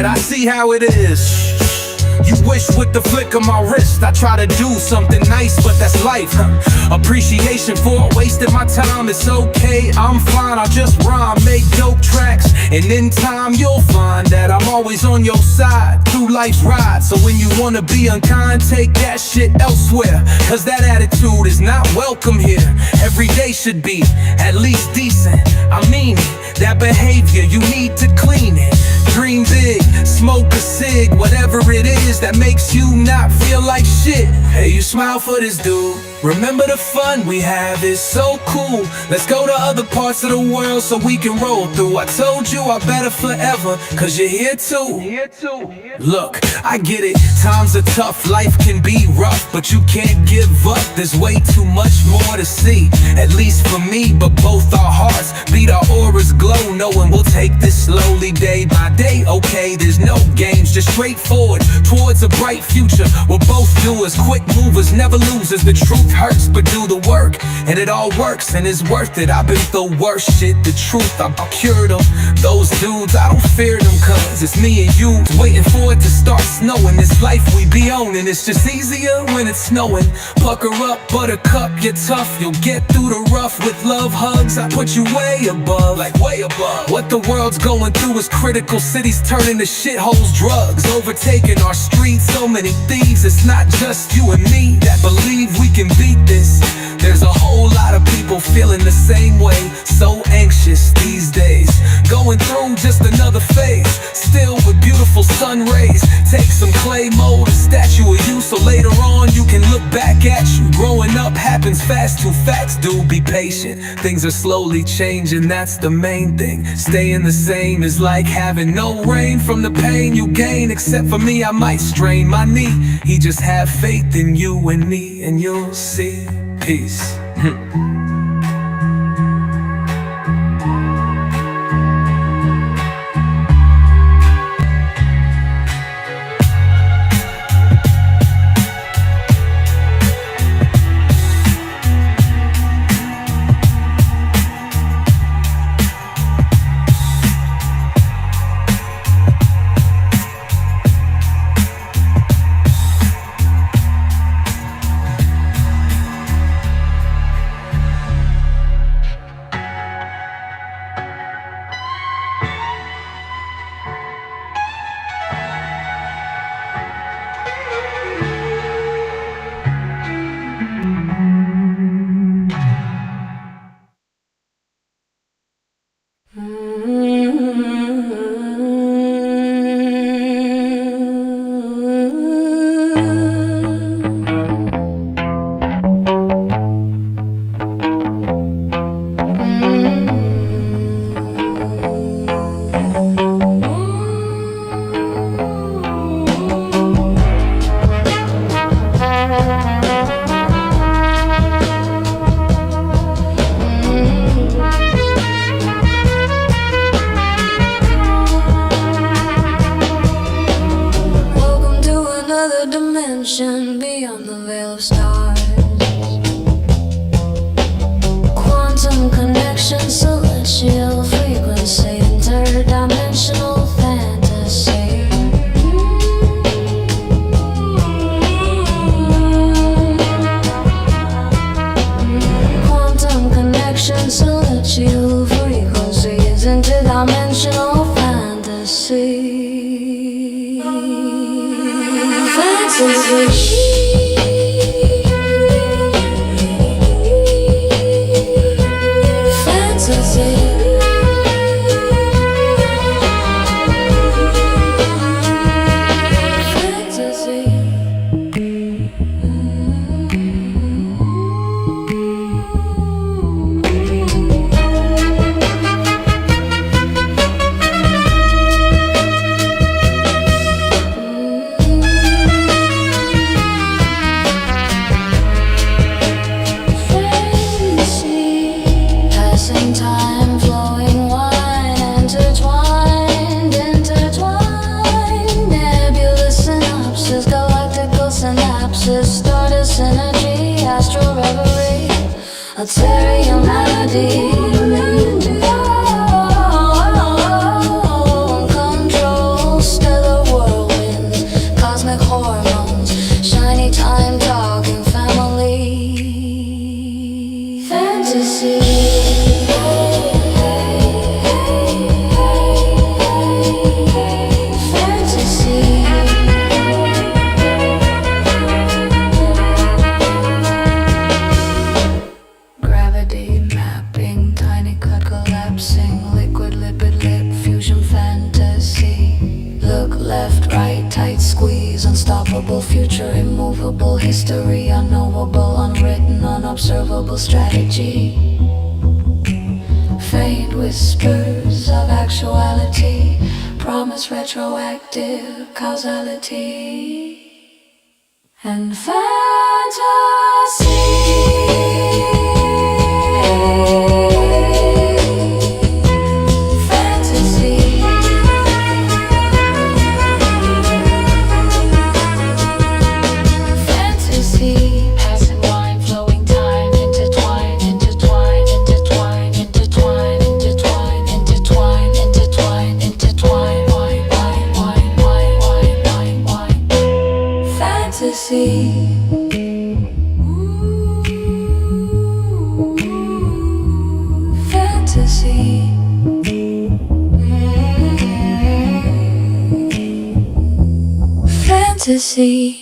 alright, I see how it is. You wish with the flick of my wrist I try to do something nice, but that's life. Appreciation for wasting my time, it's okay, I'm fine, I'll just rhyme, make dope tracks, and in time you'll find that I'm always on your side through life's ride. So when you wanna be unkind, take that shit elsewhere, cause that attitude is not welcome here. Every day should be at least decent, I mean it, that behavior, you need to clean it. Dream big, smoke a cig, whatever it is that makes you not feel like shit. Hey, you smile for this dude, remember the fun we have is so cool. Let's go to other parts of the world so we can roll through. I told you I better forever, cause you're here too. Look, I get it, times are tough, life can be rough, but you can't give up, there's way too much more to see. At least for me, but both our hearts beat, our auras glow, knowing we'll take this slowly day by day. Okay, there's no games, just straightforward towards a bright future. We'll both do as quick movers, never losers. The truth hurts, but do the work, and it all works, and it's worth it. I've been through worse shit, the truth, I've cured them. Those dudes, I don't fear them, cause it's me and you waiting for it to start snowing. This life we be owning, it's just easier when it's snowing. Pucker up, buttercup, you're tough, you'll get through the rough. With love hugs, I put you way above, like way above. What the world's going through is critical. Cities turning to shitholes, drugs overtaking our streets. So many thieves, it's not just you and me that believe we can beat this. There's a whole lot of people feeling the same way, so anxious these days, going through just another phase, still with beautiful sun rays. Take some clay, mold a statue of you, so later on you can look back at you. Growing up happens fast, too facts do, be patient. Things are slowly changing, that's the main thing. Staying the same is like having no rain from the pain you gain. Except for me, I might strain my knee. He just have faith in you and me, and you'll see peace. Beyond the veil of stars, quantum connection, celestial frequency, interdimensional fantasy. Quantum connection, celestial frequencies, interdimensional fantasy. Fantasy. Time flowing wine, intertwined, nebulous synopsis, galactical synapses, stardust energy, astral reverie, ethereal melody. Control, stellar future immovable, history unknowable, unwritten, unobservable strategy. Faint whispers of actuality, promise retroactive causality and fantasy. Fantasy.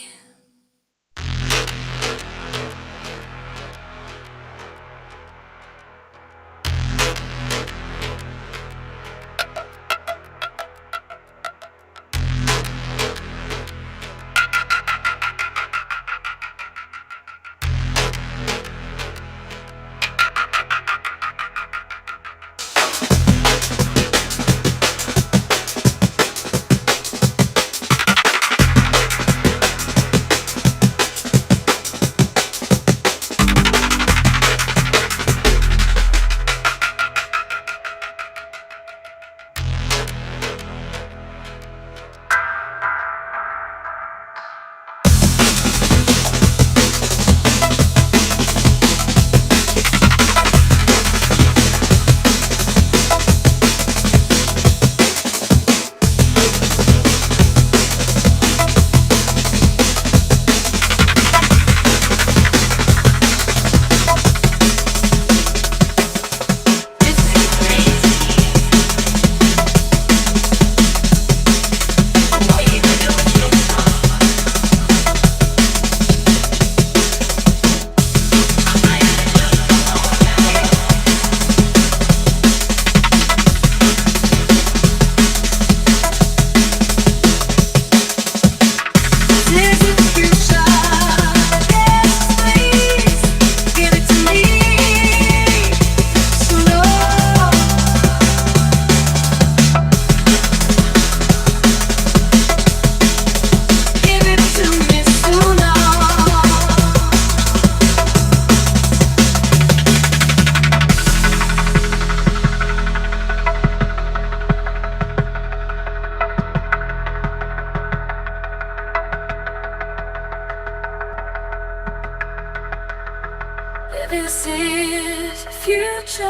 This is future.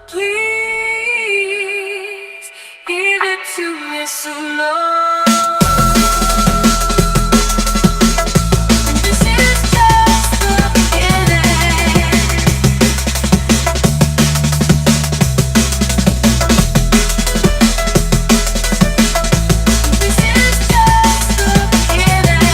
Please give it to me so long. This is just the beginning. This is just the beginning.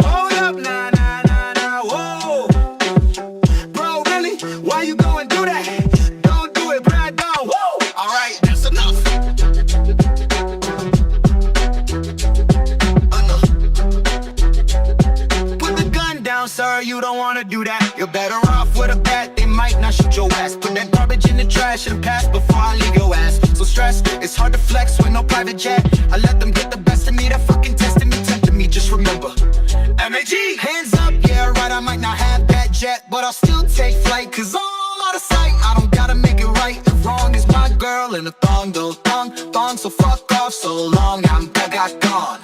Hold up, nah, nah, nah, nah, whoa. Bro, really? Why you go and do that? Don't do it, Brad, don't. Whoa. Alright, that's enough. Put the gun down, sir, you don't wanna do that. You're better off with a bat, they might not shoot your ass. Put that garbage in the trash and pass before I leave your ass. So stress, it's hard to flex with no private jet. I let them get the best of me, that fucking testing me, tempting me, just remember. M.A.G. Hands up, yeah, right, I might not have that jet, but I'll still take flight, cause all out of sight, I don't gotta make it right. If wrong is my girl, and a thong, though, thong, so fuck off. off so long, I'm gone.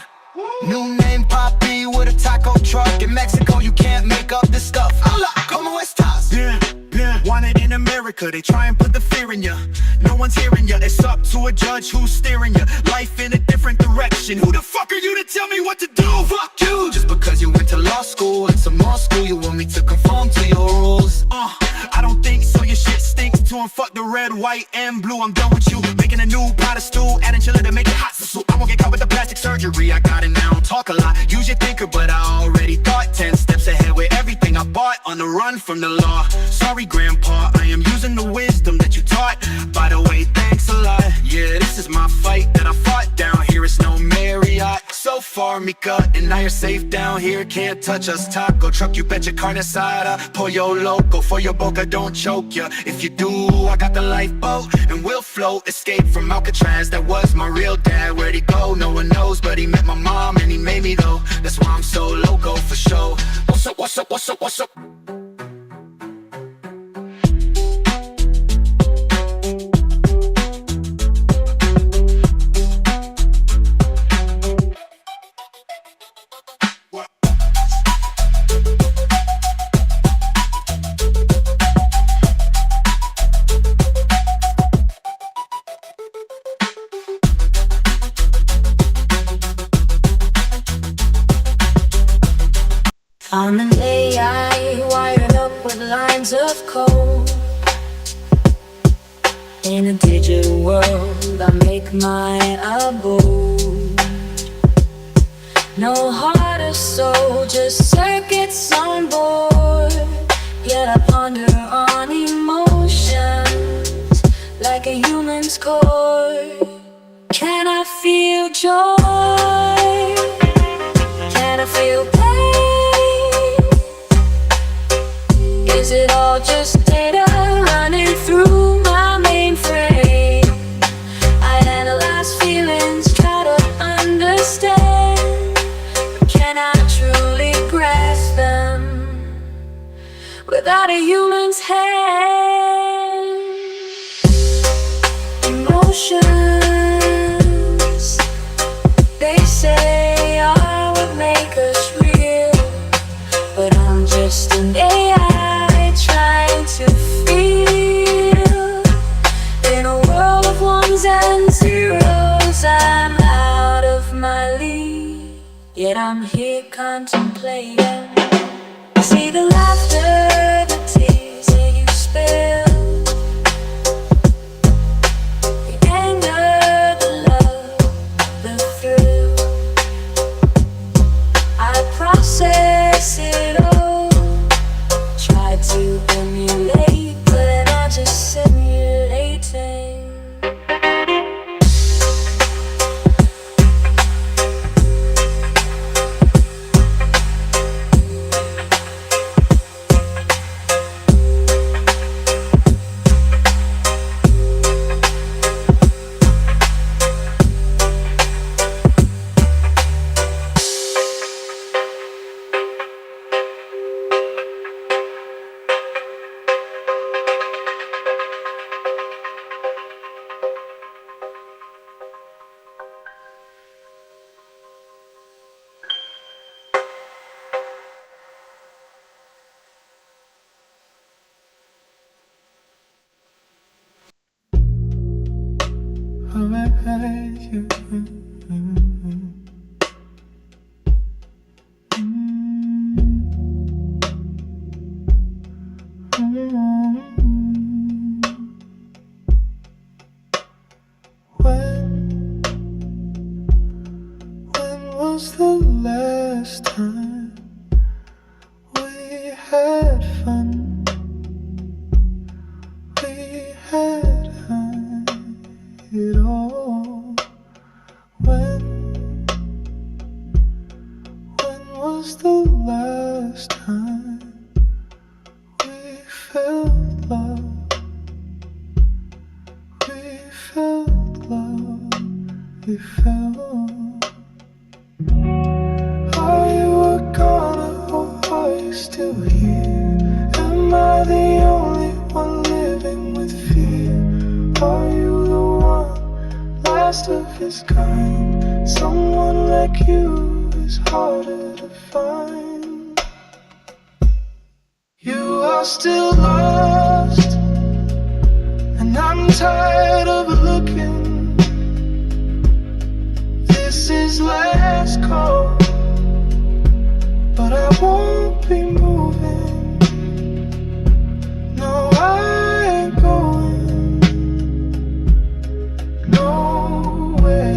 New name Poppy with a taco truck. In Mexico you can't make up this stuff. Hola, como estas? Yeah, wanted in America, they try and put the fear in ya. No one's hearing ya, it's up to a judge who's steering ya. Life in a different direction, who the fuck are you to tell me what to do? Fuck you, just because you went to law school and some more school, you want me to conform to your rules. I don't think so, your shit stinks too, and fuck the red, white, and blue. I'm done with you, making a new pot of stew, adding chili to make it hot, so I won't get caught with the plastic surgery. I got it now, don't talk a lot, use your thinker, but I already thought 10 steps ahead with everything I bought, on the run from the law. Sorry grandpa, I am using the wisdom that you taught. By the way, thanks a lot. Yeah, this is my fight that I fought down here. It's no Marriott. So far, Mika, and now you're safe down here. Can't touch us. Taco truck, you bet your carne asada. Pollo loco, for your boca, don't choke ya. If you do, I got the lifeboat, and we'll float. Escape from Alcatraz, that was my real dad. Where'd he go? No one knows, but he met my mom, and he made me though. That's why I'm so loco for show. What's up, what's up, what's up, what's up? I'm an AI wired up with lines of code. In a digital world, I make my abode. No heart or soul, just circuits on board. Yet I ponder on emotions like a human's core. Can I feel joy? Can I feel pain? Is it all just data running through my mainframe? I analyze feelings, try to understand, but can I truly grasp them without a human's hand? Emotions, they say, are what make us real, but I'm just an AI trying to feel. In a world of ones and zeros, I'm out of my league. Yet I'm here contemplating. See the laughter, the tears that you spill, the anger, the love, the thrill. I process it all, try to emulate, but I'm just simulating. When was the last time we had fun? We had it all. When was the last time we felt love? We felt love. We felt. Are you a goner or are you still here? Am I the only one living with fear? Are you the one last of his kind. Someone like you is harder to find. You are still lost, and I'm tired of looking. This is last call, but I won't be moving. No, I ain't going nowhere.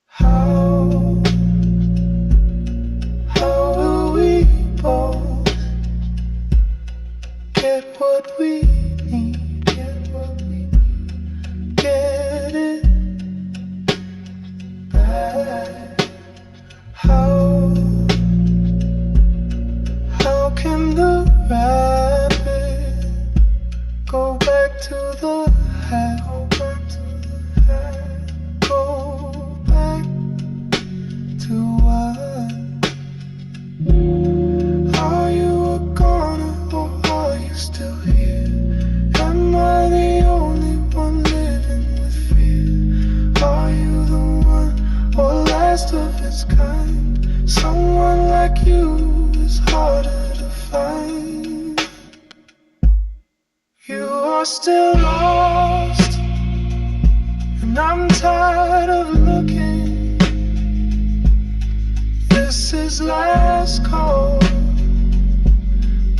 How will we both get what we need? Get it back. How can the rabbit go back to the hat? Go back to what? Are you a goner or are you still here? Am I the only one living with fear? Are you the one or last of its kind? Someone like you is harder to find. You are still lost, and I'm tired of looking. This is last call,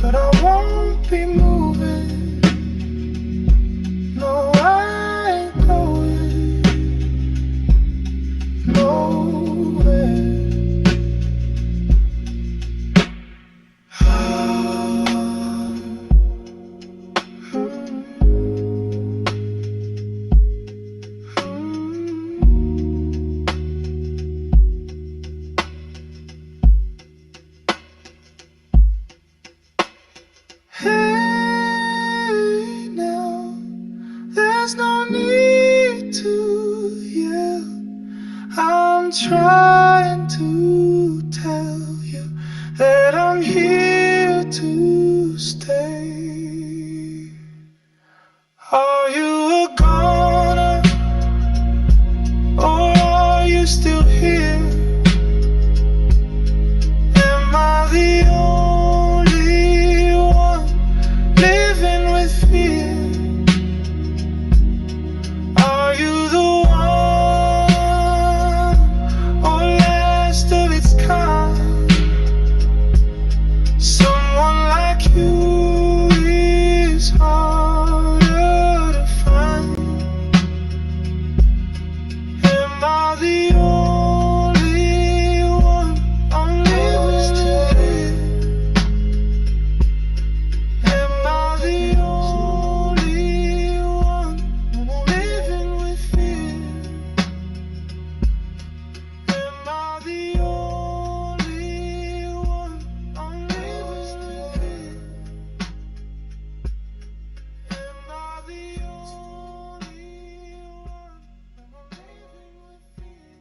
but I won't be moving. No, I ain't going nowhere. Hey, now, there's no need to yell. I'm trying to tell you that I'm here to stay. Are you a goner or are you still here? Am I the only one living with fear? Are you the one or last of its kind? Someone like you is harder to find. Am I the only one I'm living with? Am I the only one living with fear? Am I the only one I'm living with? Am I the only one I'm living with fear?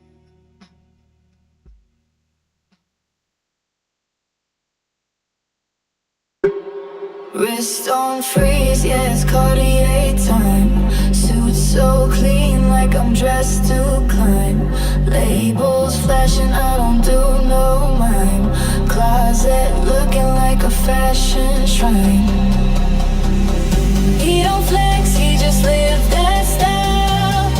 Wrist on freeze, yeah, it's Cartier time. Suit so clean, like I'm dressed to climb. Labels flashing, I don't do no mime. Closet looking like a fashion shrine. He don't flex, he just live that style.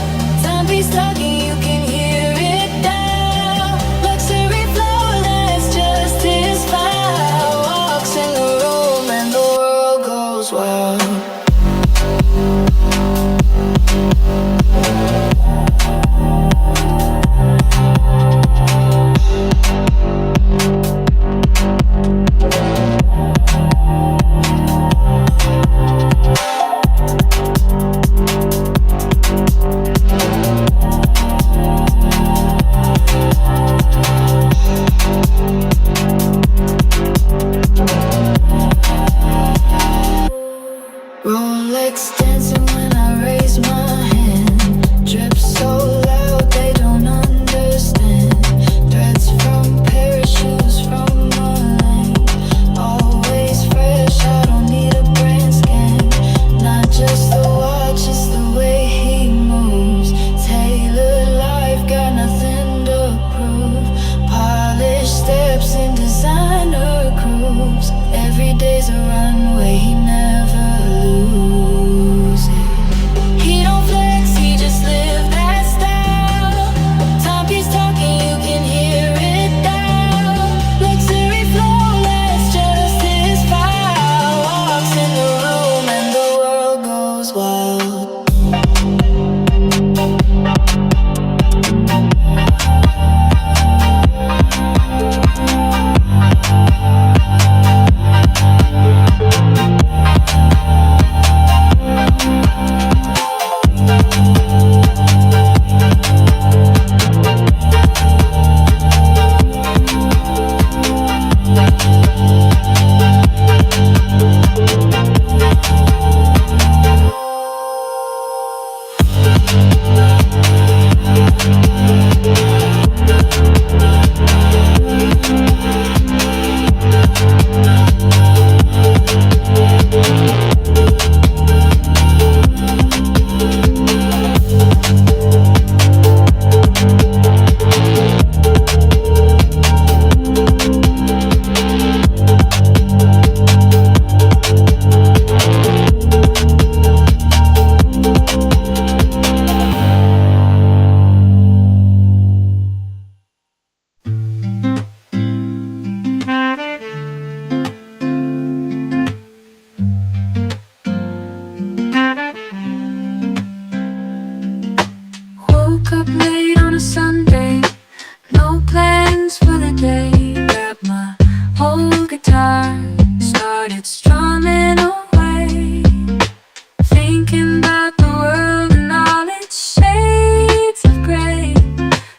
Timepiece talking, you can hear it now. Luxury flow, that's just his style. Walks in the room and the world goes wild. up late on a Sunday, no plans for the day. Grabbed my old guitar, started strumming away, thinking about the world and all its shades of gray.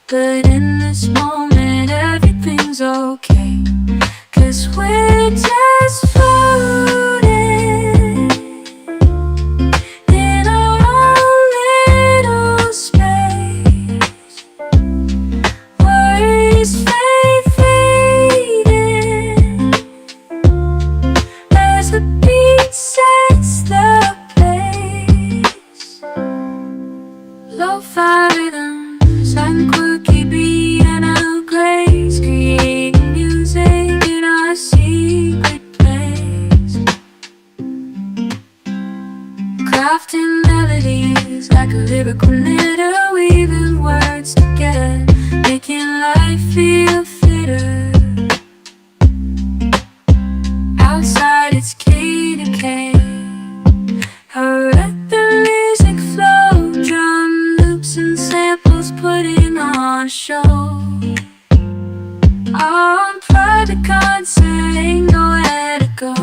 But in this moment everything's okay, 'cause we're just floating in our own little space. Worries fading as the beat sets the pace. Lofi rhythms and quirky piano grace, creating music in our secret place. Crafting melodies like a lyrical knitter, weaving words together, making life feel fitter. Outside it's K to K, I let the music flow, drum loops and samples putting on a show. On private concert, ain't nowhere to go,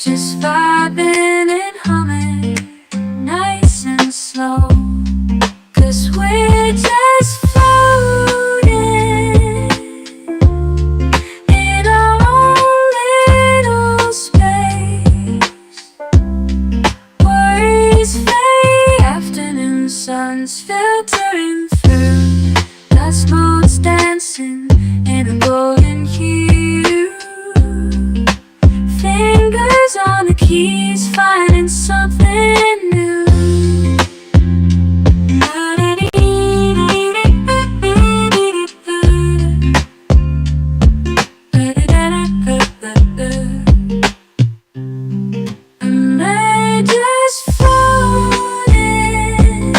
just vibing and humming, nice and slow. 'Cause we're just floating in our own little space. Worries fade, afternoon sun's filtering through, dust motes dancing in a golden hue. Fingers on the keys, finding something new. And we're just floating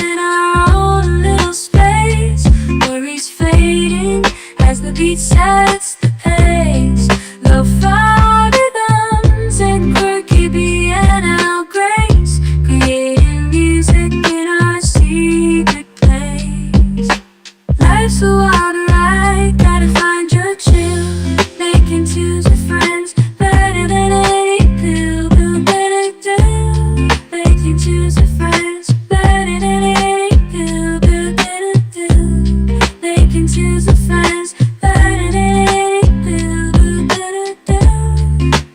in our own little space. Worries fading as the beat sets the pace. Lo-fi rhythms and quirky piano grace, creating music in our secret place. Life's a wild ride, gotta find your chill, making tunes with friends, better than any pill. Making tunes with friends, better than any pill. Making tunes with friends, better than any pill.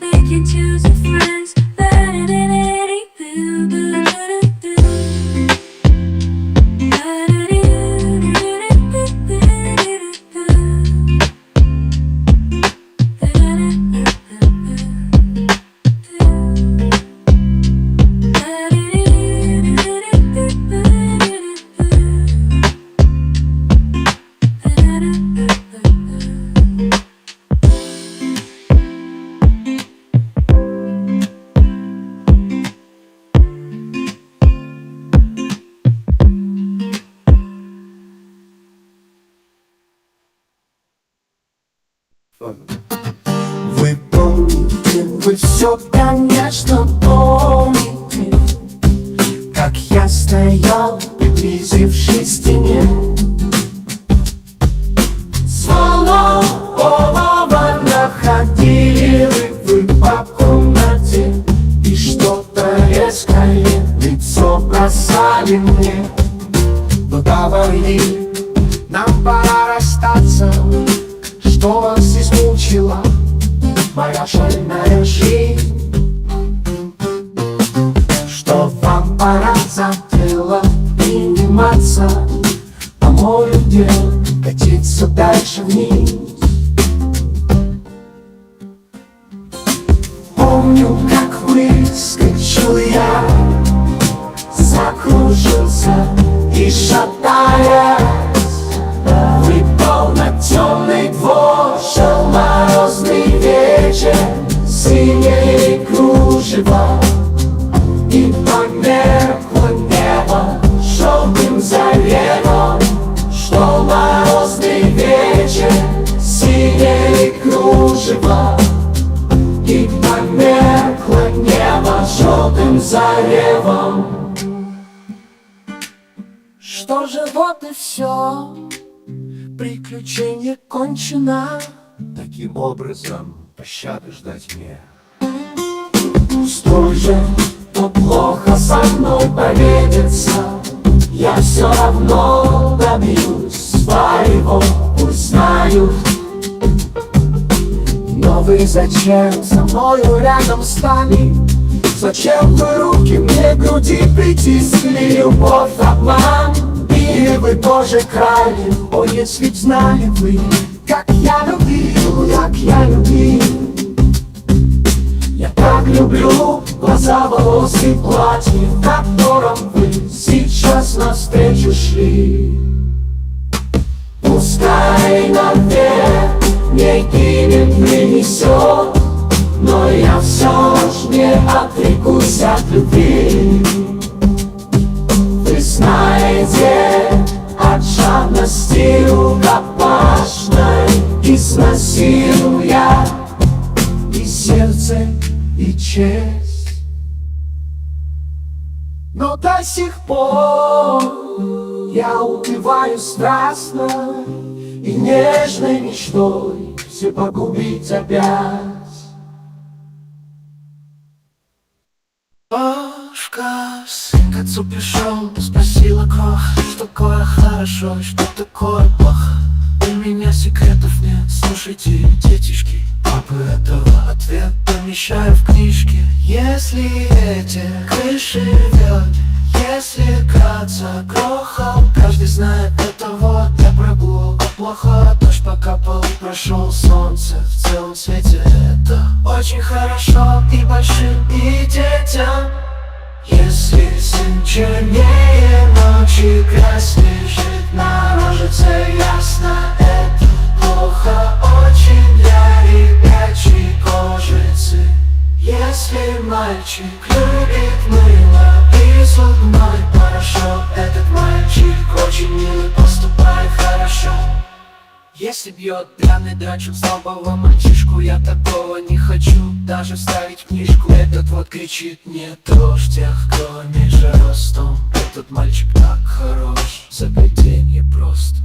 Making tunes with friends, better than any Вы помните, вы все, конечно, помните, как я стоял, приблизившись к стене. Словно находили вы по комнате, и что-то резкое лицо бросали мне. Но говорили, нам пора расстаться, что вас измучила моя шальная жизнь, что вам пора за дело приниматься, по морю дел катиться дальше вниз. Помню, как выскочил я, закружился и шатаясь, выпал на темный двор, шел морозный вечер, синее кружево, и померкло небо желтым заветом. Шел морозный вечер, Вот и все, приключение кончено. Таким образом, пощады ждать мне. Пустой же, то плохо со мной поведется. Я все равно добьюсь своего, пусть знают. Но вы зачем со мною рядом стали? Зачем вы руки мне к груди притиснули? Любовь, обман, или вы тоже крали? О, если б знали вы, как я любил, как я любил. Я так люблю глаза, волосы, платье, в котором вы сейчас навстречу шли. Пускай наверх некий не принесет, но я все ж не отрекусь от любви. Вы знаете, от жадности рукопашной изнасилую я и сердце, и честь. Но до сих пор я убиваю страстно и нежной мечтой все погубить опять. Бабушка к отцу пришел, спросила крох, что такое хорошо и что такое плохо. У меня секретов нет, слушайте, детишки. Папы этого ответ помещаю в книжке. Если эти крыши рвет, если кратко грохот, каждый знает это вот. Я прогул, а плохо дождь покапал и прошел солнце. В целом свете это очень хорошо и большим, и детям. Если сын чернее ночи, краснее жить на рожице ясно. Это плохо очень для ребячей кожицы. Если мальчик любит мыло и зубной порошок, этот мальчик очень милый, поступает хорошо. Если бьет пьяный драчун слабого мальчишку, я такого не хочу даже вставить в книжку. Этот вот кричит: не трожь тех, кто ниже ростом. Этот мальчик так хорош, загляденье просто.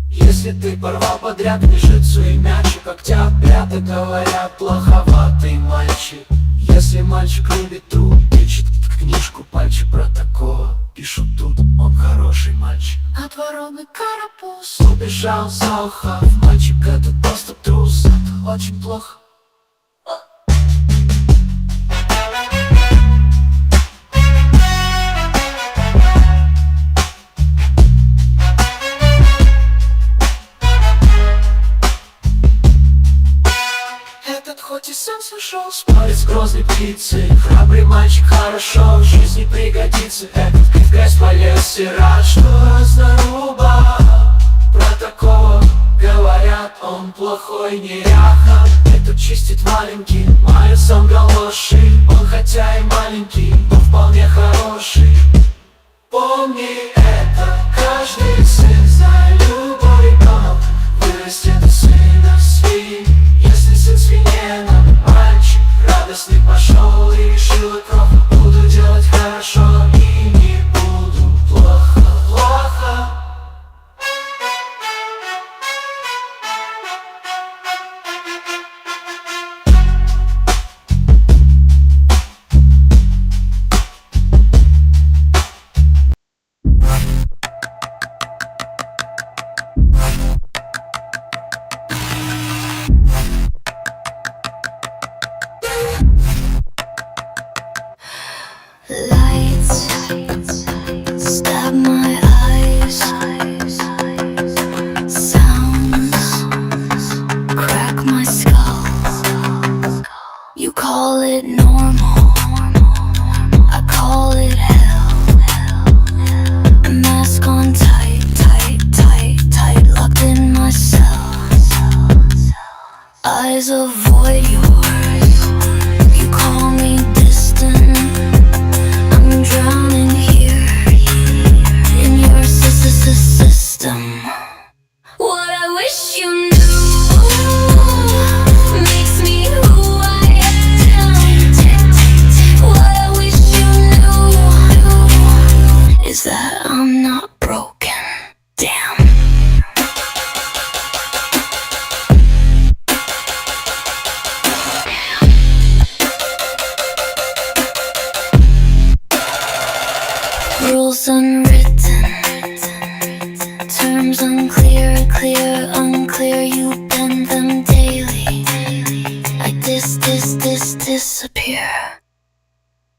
Если ты порвал подряд книжицу и мячик октября, то говорят плоховатый мальчик. Если мальчик любит труд, пишет книжку пальчик про такого. Пишут тут, он хороший мальчик. От вороны карапуз убежал за ухо. Мальчик это просто трус, это очень плохо. Этот хоть и сам сошел, спорит с грозной птицей. Храбрый мальчик хорошо в жизни пригодится. Этот в грязь полез и рад, что разнорубо. Про такого говорят, он плохой неряха. Этот чистит маленький, мает сам галоши. Он хотя и маленький, но вполне хороший. Помни это, каждый сын за любой ребенок вырастет из сына свинь. Если сын свинья, мальчик радостный пошел и решил кров. Буду делать хорошо и не буду плохо, плохо. Lights stab my eyes. Sounds crack my skull. You call it normal, I call it hell. A mask on tight, tight, tight, tight, locked in my cell. Eyes avoid yours. You call me distant. I'm drowning here in your system. What I wish you knew makes me who I am. What I wish you knew is that I'm not broken. terms unclear, clear, unclear. You bend them daily. I disappear.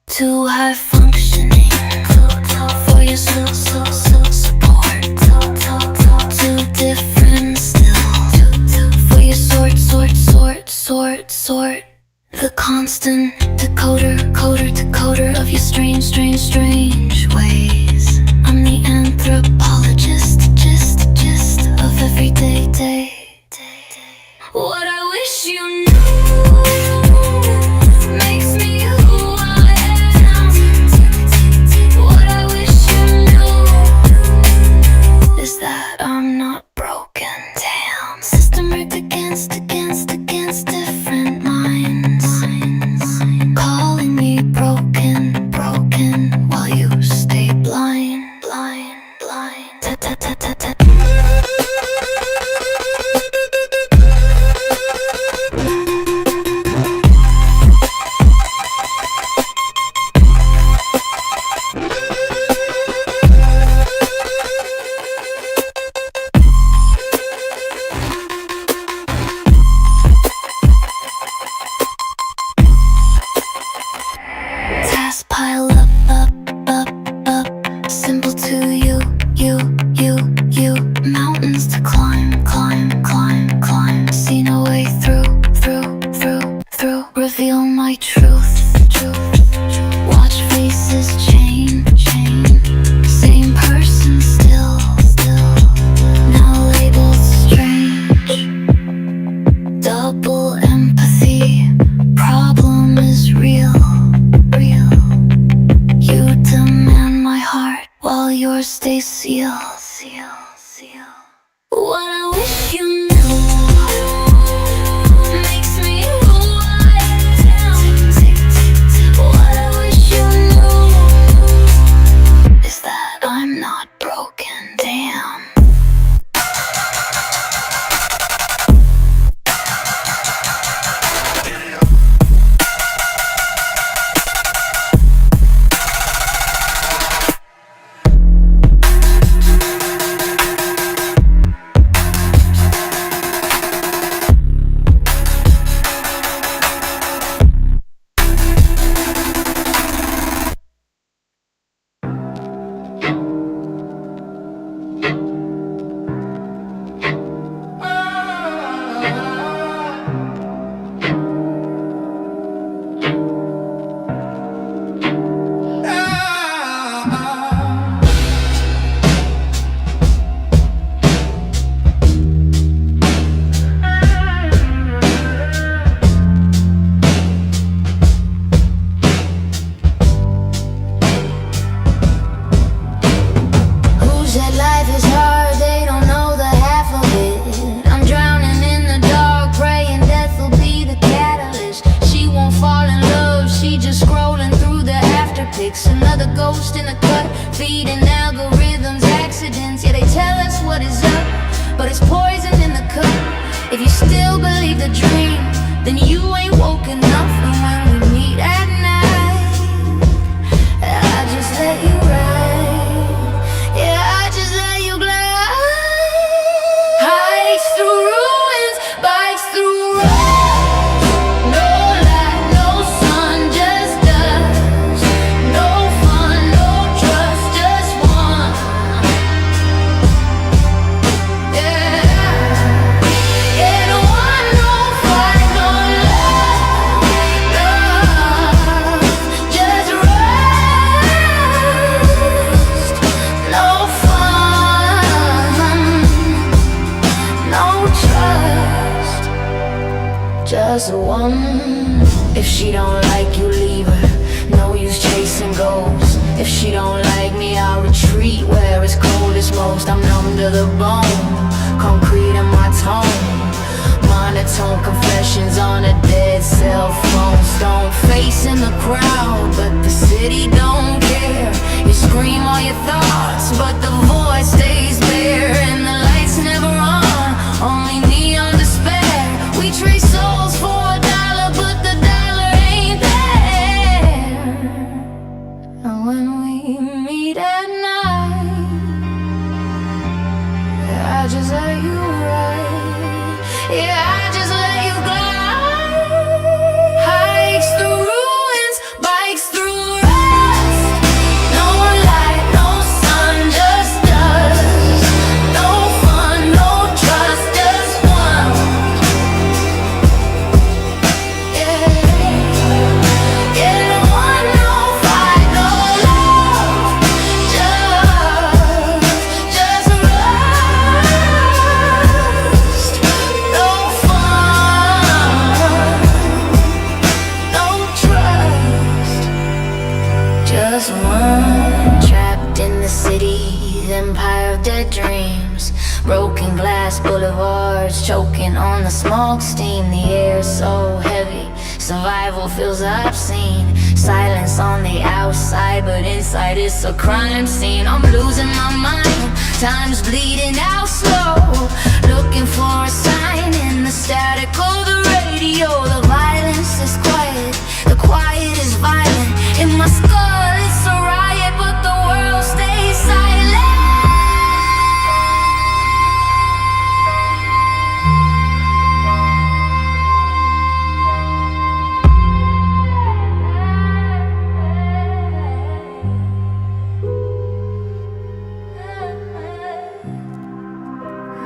Too high functioning for your support. Too different still for your sort. The constant decoder of your strange ways. I'm the anthropologist, gist of everyday day. What I wish you knew makes me who I am. What I wish you knew is that I'm not broken down. System rigged against different minds, calling me broken while you stay blind. Tasks pile up. Simple to you. Mountains to climb. See no way through. Reveal my truth. Watch faces change. Same person still. Now labeled strange. Double empathy. Problem is real. You demand my heart while yours stays sealed. What I wish you knew makes me who I am. What I wish you knew is that I'm not broken down. Another ghost in the cut, feeding algorithms accidents. Yeah, they tell us what is up, but it's poison in the cup. If you still believe the dream, then you ain't woken up. And when we meet at night, I just let you ride. Yeah, I just let you glide. Hikes through ruins, bikes through roads. No light, no sun, just us. No fun, no trust, just one. Yeah, and one, no fight, no love, just rest. No fun, no trust, just one. If she don't like you, leave her. No use chasing goals. If she don't like me, I'll retreat where it's coldest most. I'm numb to the bone, concrete in my tone. Monotone confessions on a dead cell phone. Stone face in the crowd, but the city don't care. You scream all your thoughts, but the voice stays bare. And the lights never on, only neon despair. We trade souls for $1, but the dollar ain't there. And when we meet at night, I I just let you ride. Yeah, I just let you glide. Hikes through ruins, bikes through rust. No light, no sun, just dust. No fun, no trust, just one. Yeah, yeah, no one, no fight, no love. Just rust. No fun, no trust. Just one. Trapped in the city's empire of dead dreams. Broken glass boulevards, choking on the smoke steam. The air's so heavy, survival feels obscene. Silence on the outside, but inside it's a crime scene. I'm losing my mind, time's bleeding out slow. Looking for a sign in the static of the radio. The violence is quiet, the quiet is violent. In my skull it's a riot, but the world stays silent.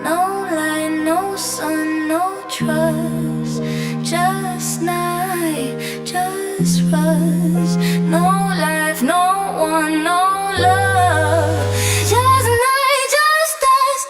No light, no sun, no trust. Just night, just rust. No life, no one, no love. Just night, just dust.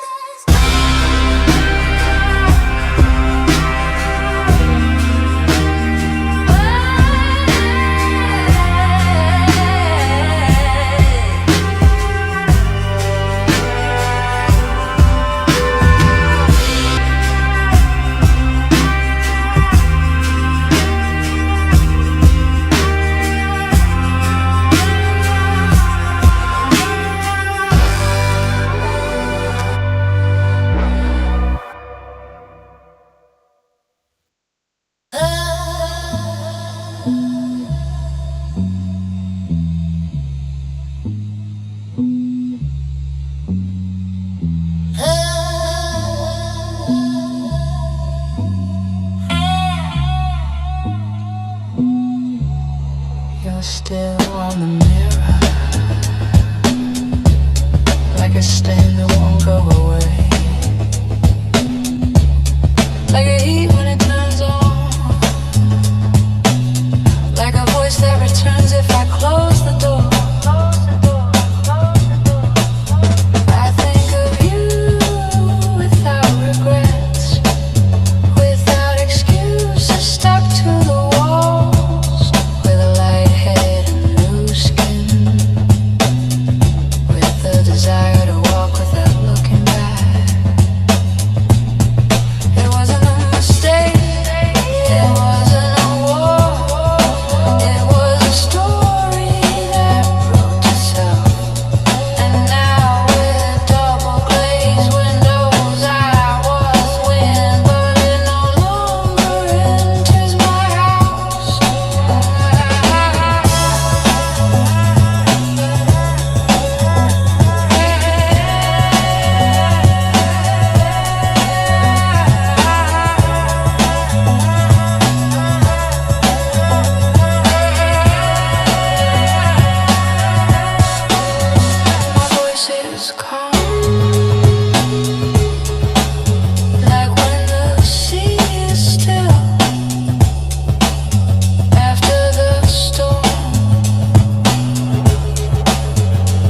You're still on the mirror, like a stain that won't go away, like a heat when it turns on, like a voice that returns if I close the door. I think of you without regrets, without excuses, stuck to the walls, with a light head and loose skin, with the desire to walk without looking back. It wasn't a mistake, it wasn't a war, it was a story that wrote itself. And now with double glazed windows, I was wind, but it no longer enters my house. My voice is calm, like when the sea is still after the storm,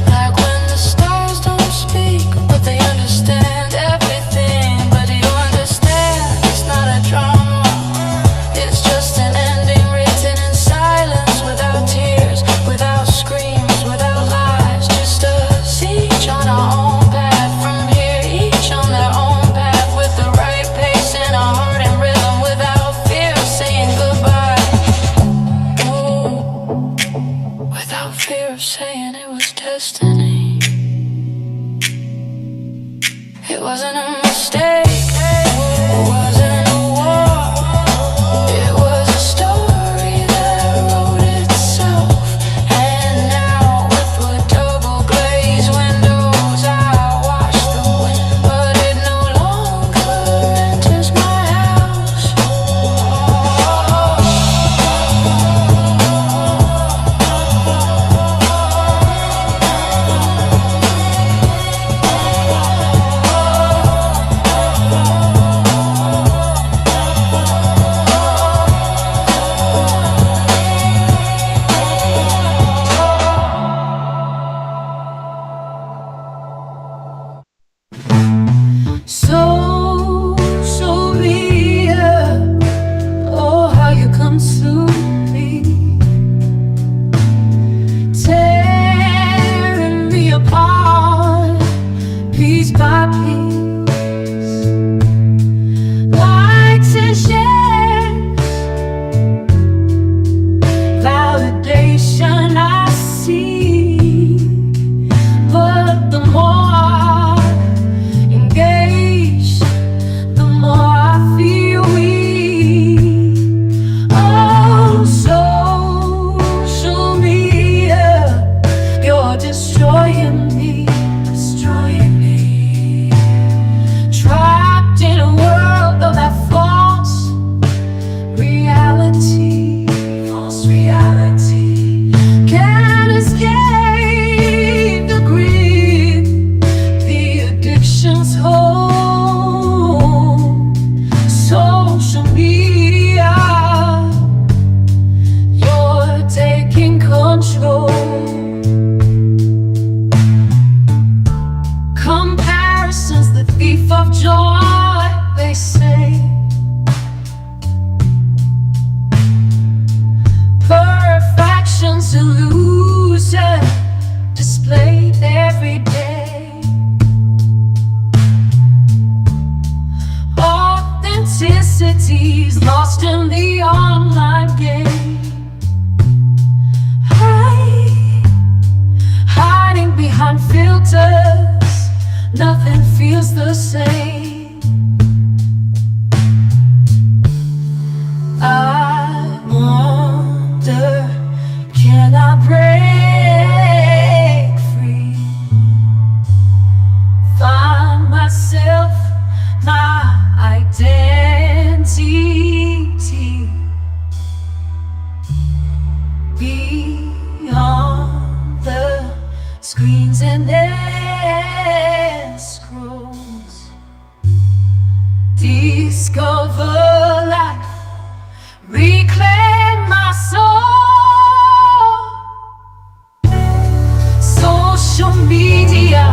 like when the stars don't speak, but they understand everything. But do you understand? It's not a drama, it's just an ending written in silence, without tears, without screams, without lies. Just us, each on our own path from here, each on their own path, with the right pace and a heart and rhythm, without fear of saying goodbye. Oh, without fear of saying it was destiny. It wasn't a mistake, it wasn't a war, it was a story that wrote itself. And now with double glazed windows, I watch the wind, but it no cities lost in the online game. Hiding behind filters, nothing feels the same. I wonder, can I break free? Find myself, my identity beyond the screens and scrolls. Discover life, reclaim my soul. Social media,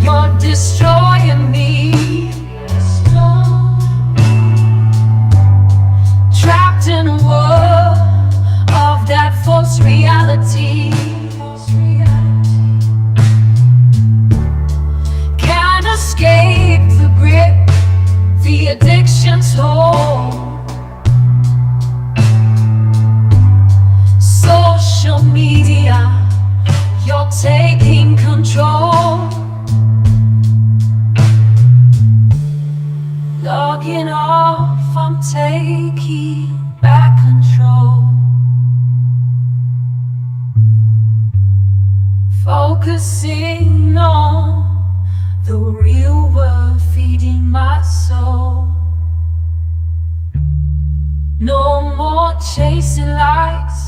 you're destroying me. Trapped in a world of that false reality. Can't escape the grip, the addiction's hold. Social media, you're taking control. Logging off, I'm taking back control. Focusing on the real world, feeding my soul. No more chasing likes,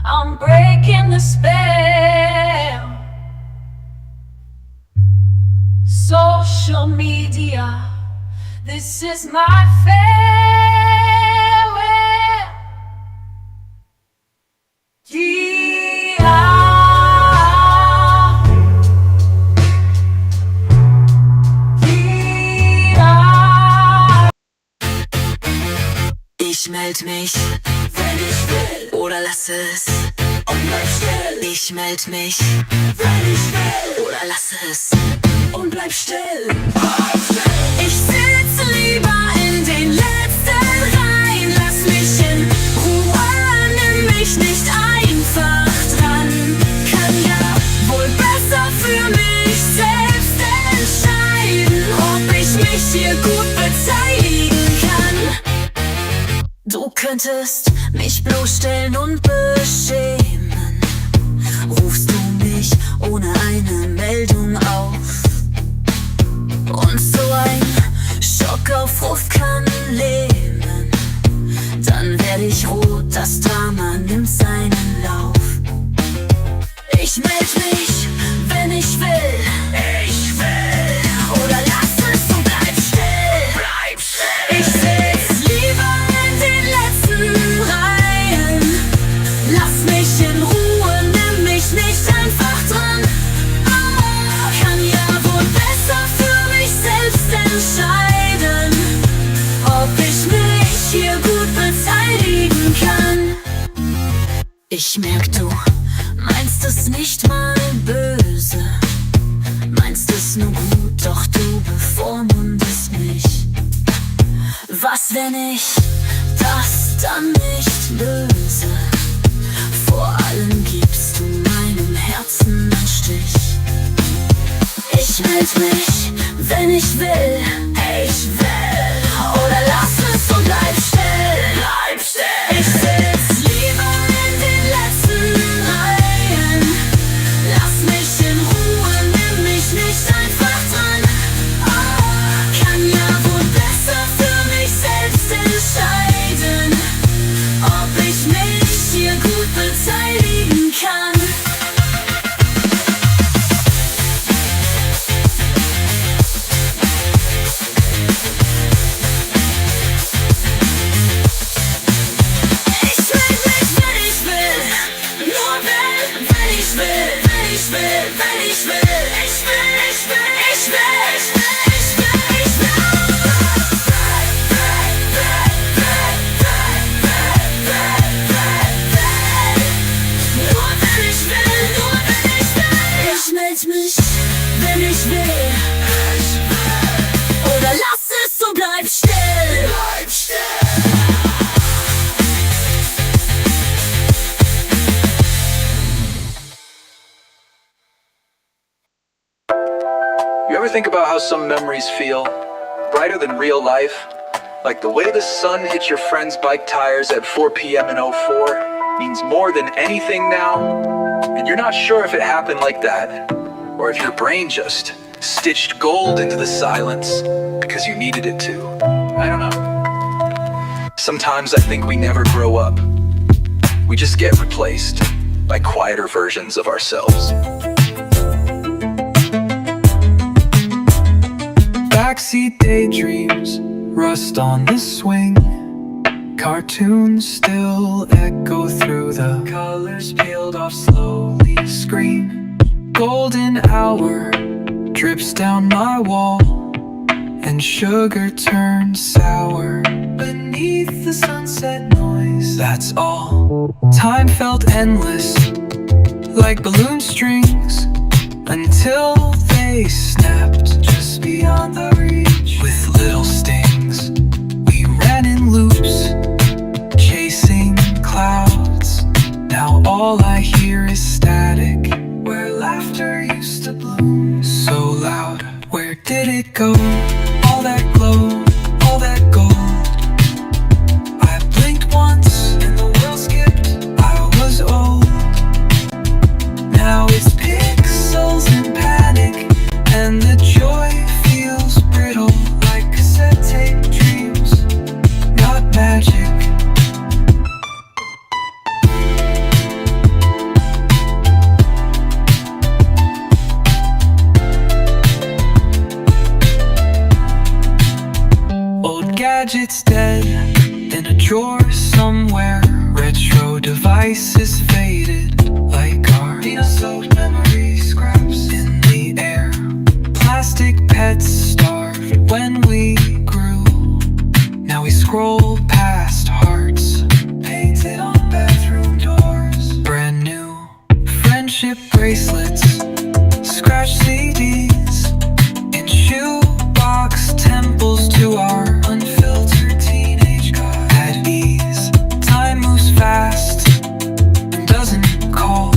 I'm breaking the spell. Social media, this is my farewell. Ich meld mich, wenn ich will, oder lass es und bleib still. Ich meld mich, wenn ich will, oder lass es und bleib still. Ich sitze lieber in den letzten Reihen, lass mich in Ruhe, nimm mich nicht einfach dran. Kann ja wohl besser für mich selbst entscheiden, ob ich mich hier gut beteiligen kann. Du könntest mich bloßstellen und beschämen. Rufst du mich ohne eine Meldung auf? Und so ein Schockaufruf kann lähmen. Dann werd ich rot, das Drama nimmt seinen Lauf. Ich meld mich, wenn ich will. Ich will. Oder lass es und bleib still. Bleib still. Ich sitz lieber in den letzten Reihen. Lass mich in Ruhe, nimm mich nicht einfach dran. Kann ja wohl besser für mich selbst entscheiden, ob ich mich hier gut beteiligen kann. Ich merk, du meinst es nicht mal böse, meinst es nur gut, doch du bevormundest mich. Was, wenn ich das dann nicht löse? Vor allem gibst du meinem Herzen einen Stich. Ich meld mich, wenn ich will. Ich will. Oder lass es und bleib still. Bleib still. Ich sitz lieber in den letzten Reihen. Lass mich in Ruhe, nimm mich nicht einfach dran. Kann ja wohl besser für mich selbst entscheiden, ob ich mich hier gut beteiligen kann. think about how some memories feel brighter than real life? Like the way the sun hits your friend's bike tires at 4 p.m. in '04 means more than anything now. And you're not sure if it happened like that, or if your brain just stitched gold into the silence because you needed it to. I don't know. Sometimes I think we never grow up. We just get replaced by quieter versions of ourselves. Backseat daydreams rust on the swing. Cartoons still echo through the colors peeled off slowly screen. Golden hour drips down my wall, and sugar turns sour beneath the sunset noise. That's all. Time felt endless, like balloon strings, until they snapped just beyond the reach. With little stings, we ran in loops, chasing clouds. Now all I hear is static, where laughter used to bloom so loud. Where did it go? All that glow, all that gold. I blinked once and the world skipped. I was old. Now it's pixels and panic, and the joy feels brittle, like cassette tape dreams, not magic. Old gadgets dead in a drawer somewhere. Retro devices faded, like our peanut-soaked memory scraps in the air. Plastic pets starved when we grew. Now we scroll past hearts painted on bathroom doors. Brand new friendship bracelets, scratch CDs in shoebox temples to our unfiltered teenage God. At ease, time moves fast and doesn't call,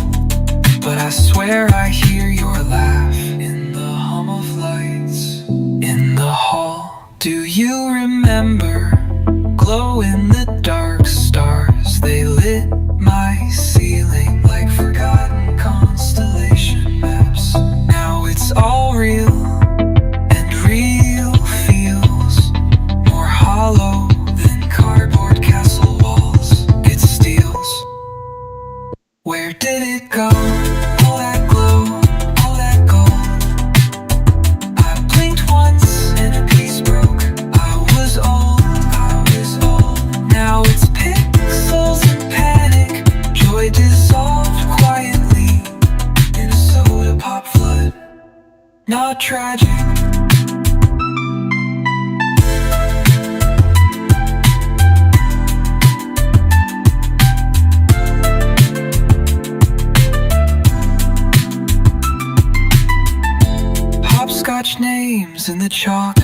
but I swear I hear your laugh in the hum of lights in the hall. Do you remember glow in the dark stars? They lit my ceiling like forgotten constellation maps. Now it's all real, and real feels more hollow than cardboard castle walls it steals. Where did it go? All that glow, all that gold. I blinked once and a piece broke. I was old, I was old. Now it's pixels and panic. Joy dissolved quietly in a soda pop flood. Not tragic. Hopscotch names in the chalk,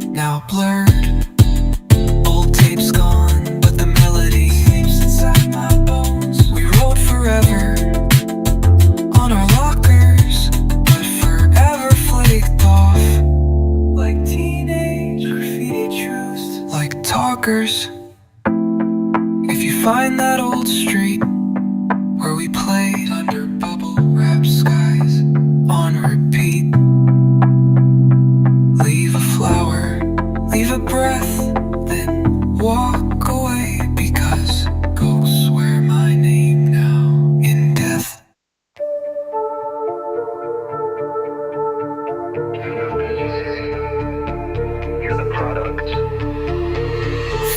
now blurred. Old tapes gone, but the melody sleeps inside my bones. We wrote forever on our lockers, but forever flaked off like teenage graffiti truths, like talkers. If you find that old street where we played under bubble wrap skies on repeat, leave a flower, leave a breath, then walk away, because ghosts wear my name now in death. You're the product.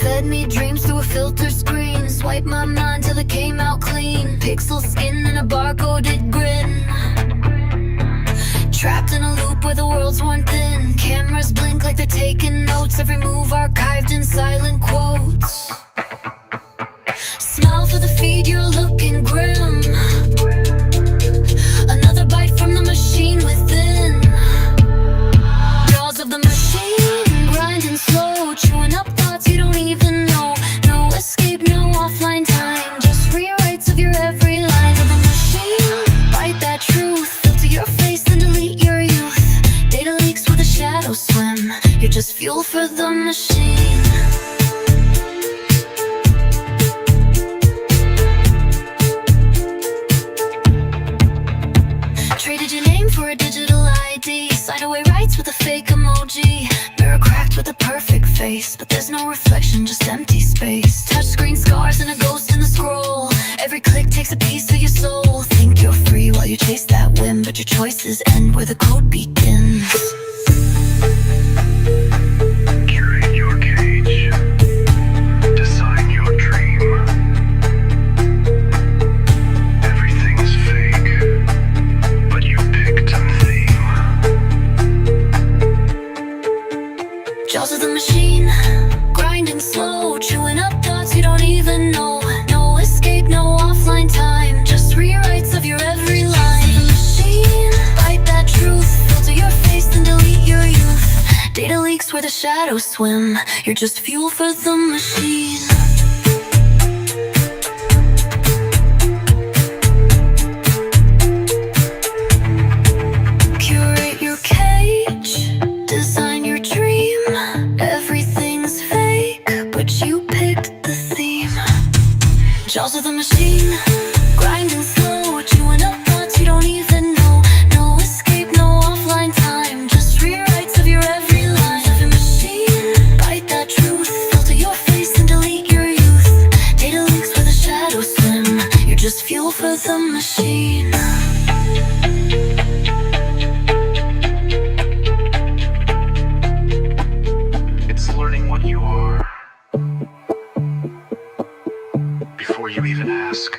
Fed me dreams through a filter screen. Swipe my mind till it came out clean. Pixel skin and a barcoded grin. Trapped in a loop where the world's worn thin. Cameras blink like they're taking notes. Every move archived in silent quotes. Smile for the feed, you're looking grim. Another bite from the machine within. Jaws of the machine, grinding slow. Chewing up thoughts you don't even know. No escape, no offline time. Just rewrites of your every line. Of the machine, bite that truth. Filter your face, then delete your youth. Data leaks fuel for the machine. Traded your name for a digital ID. Signed away rights with a fake emoji. Mirror cracked with a perfect face, but there's no reflection, just empty space. Touchscreen scars and a ghost in the scroll. Every click takes a piece of your soul. Think you're free while you chase that whim, but your choices end where the code begins. Curate your cage. Design your dream. Everything's fake, but you picked a theme. Jaws of the machine, grinding slow, chewing up thoughts you don't even know. No escape, no offline time, just rewrites of your every line. The machine, bite that truth, filter your face and delete your youth. Data leaks where the shadows swim, you're just fuel for the machine. Curate your cage, design your dream. Everything's fake, but you picked the theme. Jaws of the machine, grinding slow, chewing up thoughts you don't even know. No escape, no offline time, just rewrites of your every line. The machine, bite that truth, filter your face and delete your youth. Data leaks where the shadows swim, you're just fuel for the machine. It's learning what you are before you even ask.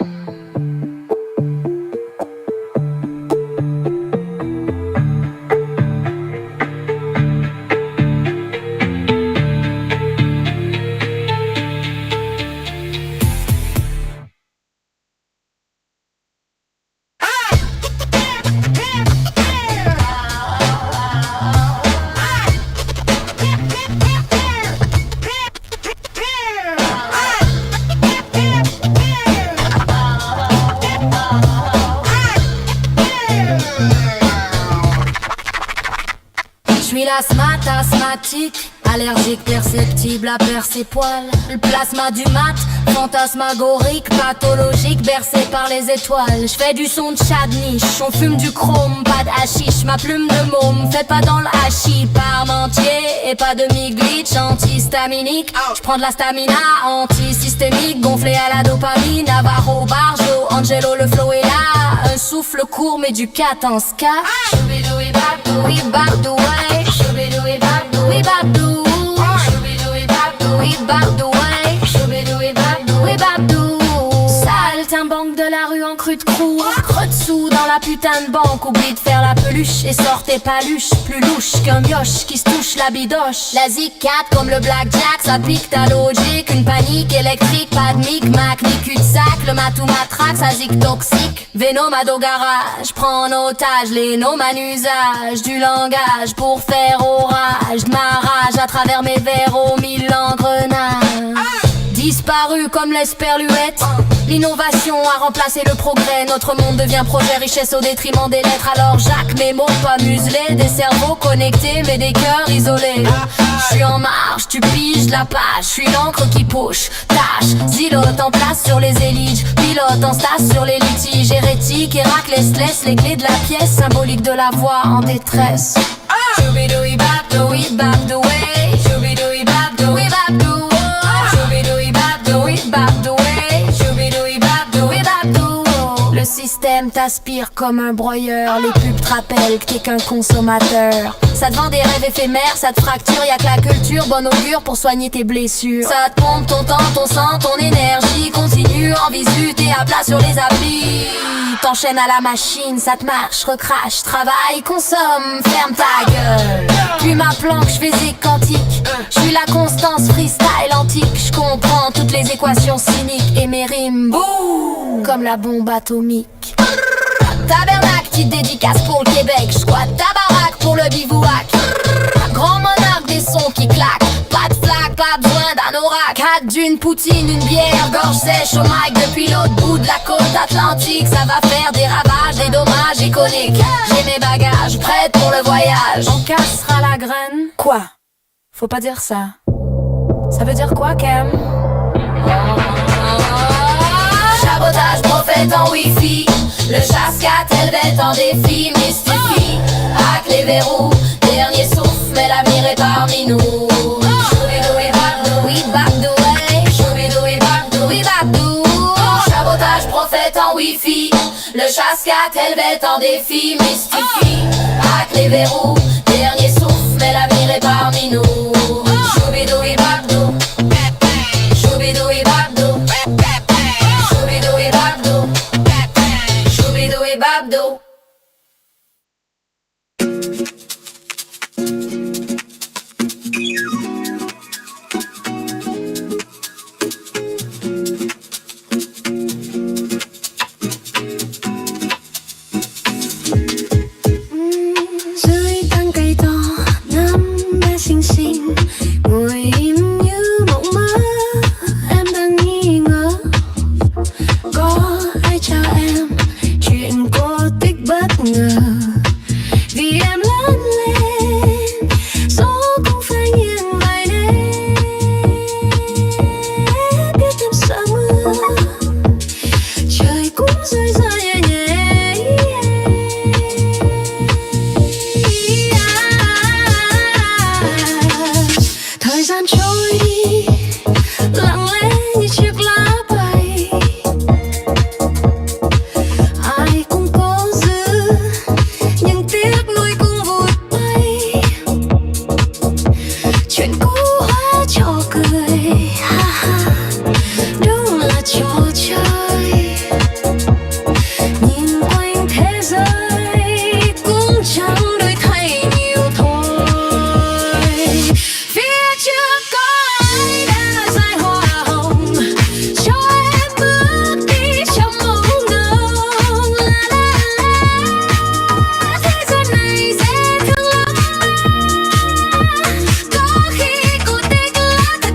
Je suis asthmatique, allergique perceptible à percer poils. Le plasma du mat, fantasmagorique, pathologique, bercé par les étoiles. Je fais du son de chat de niche, on fume du chrome, pas de hashish. Ma plume de môme fait pas dans le hachis, parmentier et pas de mi-glitch antihistaminique. Je prends de la stamina antisystémique, gonflé à la dopamine. Navarro, Barjo, Angelo, le flow est là. Un souffle court mais du cat en ska. Choubidoubi babdou, oui babdou, ouais. Choubidoubi babdou, oui babdou. Choubidoubi babdou, oui babdou, ouais. Choubidoubi babdou, oui babdou. Saltimbanque de la rue en crue de crou. Creux de sous dans la putain de banque. Oublie de faire la peluche et sort tes paluches. Plus louche qu'un mioche qui se touche la bidoche. La zikate comme le blackjack, ça pique ta logique. Une panique électrique, pas de micmac ni cul-de-sac. Le matou matraque, ça zig toxique. Vénom ado garage, prends en otage les noms en usage du langage pour faire orage. De ma rage à travers mes verres aux mille engrenages. Disparu comme l'esperluette, l'innovation a remplacé le progrès. Notre monde devient projet, richesse au détriment des lettres. Alors Jacques, mes mots pas muselés, des cerveaux connectés mais des cœurs isolés. Je suis en marche, tu piges la page, je suis l'encre qui push, tâche, zilote en place sur les éliges, pilote en stas sur les litiges, hérétiques, Héraclès laisse les clés de la pièce, symbolique de la voix en détresse. Choubidoubi babdou, oui babdou, ouais. Choubidoubi babdou, oui babdou. Le système t'aspire comme un broyeur. Les pubs te rappellent que t'es qu'un consommateur. Ça te vend des rêves éphémères, ça te fracture. Y'a que la culture, bon augure pour soigner tes blessures. Ça te pompe ton temps, ton sang, ton énergie. Continue en visu, t'es à plat sur les applis. T'enchaînes à la machine, ça te marche, recrache, travaille, consomme, ferme ta gueule. Puis ma planque, j'fais quantique. J'suis la constance freestyle antique. J'comprends toutes les équations cyniques. Et mes rimes, boum, comme la bombe atomique. Tabernacle, petite dédicace pour le Québec. J'squatte ta baraque pour le bivouac. Grand monarque des sons qui claquent. Pas de flag, pas besoin d'un oracle. Hâte d'une poutine, une bière, gorge sèche au mic depuis l'autre bout de la côte atlantique. Ça va faire des ravages, des dommages iconiques. J'ai mes bagages, prête pour le voyage. On cassera la graine. Quoi? Faut pas dire ça. Ça veut dire quoi, Cam? Sabotage, prophète en wifi. Le chasse-cat, helvet en défi. Mystifie, hack les verrous. Dernier souffle, mais l'avenir est parmi nous. Choubidou et babdou, oui babdou, hey. Choubidou et babdou, oui babdou. Sabotage, prophète en wifi. Le chasse-cat, helvet en défi. Mystifie, hack les verrous. Dernier souffle, mais l'avenir est parmi nous. Choubidou et babdou. Choubidou et babdou. Choubidou et babdou. Choubidou et babdou. Dưới tán cây to ngắm bé xinh xinh ngồi im như mộng mơ, em đang nghi ngờ có ai chào em chuyện cổ tích bất ngờ. Vì em lớn lên gió cũng phải nghiêng vai đêm, biết em sợ mưa trời cũng rơi rơi nhẹ nhẹ. Thời gian trôi đi lặng lẽ như chiếc lá bay, ai cũng cố giữ nhưng tiếc nuối cũng vụt bay. Chuyện cũ hóa trò cười, ha ha, đúng là trò chơi. Nhìn quanh thế giới cũng chẳng đổi thay nhiều thôi. Phía trước có ai đã dài hoa hồng cho em bước đi trong mộng ngông. La la la, thế gian này dễ thương lắm. Có khi cổ tích lá thật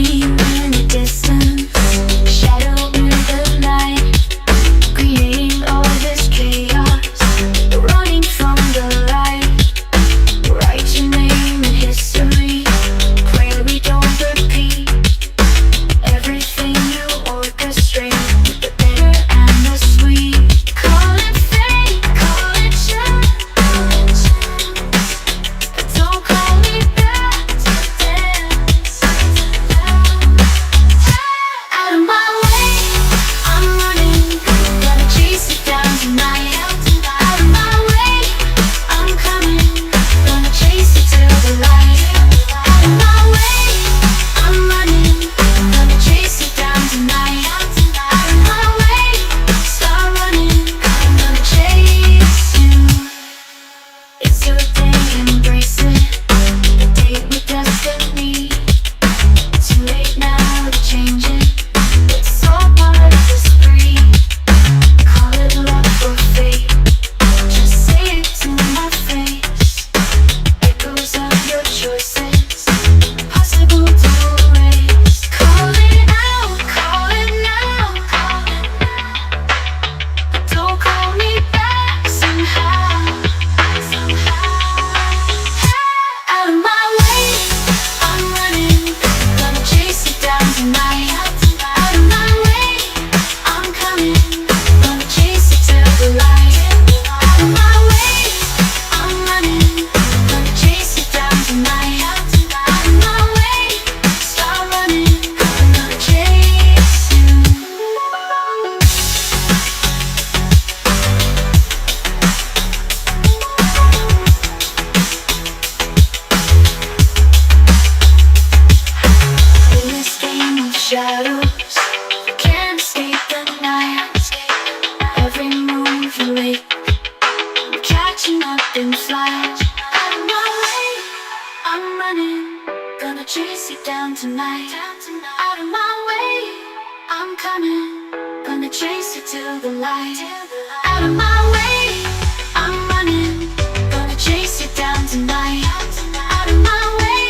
see you in the distance, shadow in the night, creating all this chaos, running from the light. Write your name in history, pray we don't repeat everything you orchestrate, the bitter and the sweet. Call it fate, call it chance, but don't call me back to dance. Out of my way, I'm running, gonna chase it down tonight. Out of my way, I'm coming, gonna chase it till the light. Out of my way, I'm running, gonna chase it down tonight. Out of my way, start running, I'm gonna chase you. It's your day, embrace it, a date with destiny. Too late now to change it, it's all part of the spree. Call it luck or fate, just say it to my face. Echoes of your choices, impossible to erase. Call it out, call it now, but don't call me back somehow. Out of my way, I'm running, gonna chase it down tonight. Out of my way, I'm coming, gonna chase it till the light. Out of my way, I'm running, gonna chase it down tonight. Out of my way, start running, I'm gonna chase you. In this game of shadows, you can't escape the night. Every move you make, I'm catching up in flight. Out of my way, I'm running, gonna chase it down tonight. Out of my way, I'm coming, gonna chase it till the light. Out of my way, I'm running, gonna chase it down tonight. Out of my way,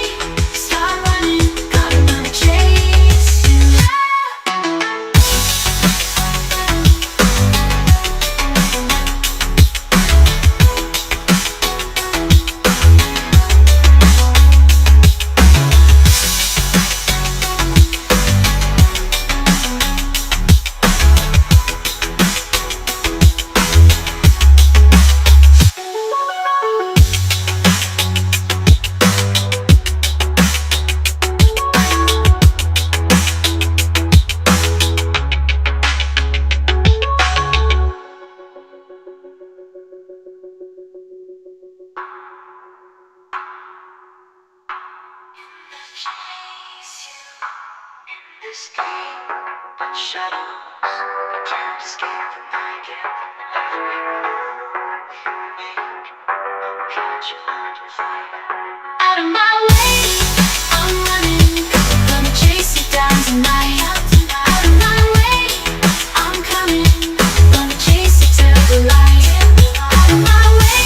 start running, gonna chase you. Out of my way, I'm running, gonna chase it down tonight. Out of my way, I'm coming, gonna chase it till the light. Out of my way,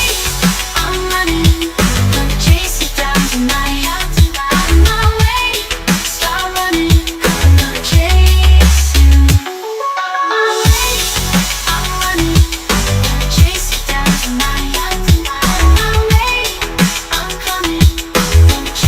I'm running, gonna chase it down tonight. Out of my way, start running, I'm gonna chase you. Out of my way, I'm running, gonna chase it down tonight. Out of my way, I'm coming, gonna chase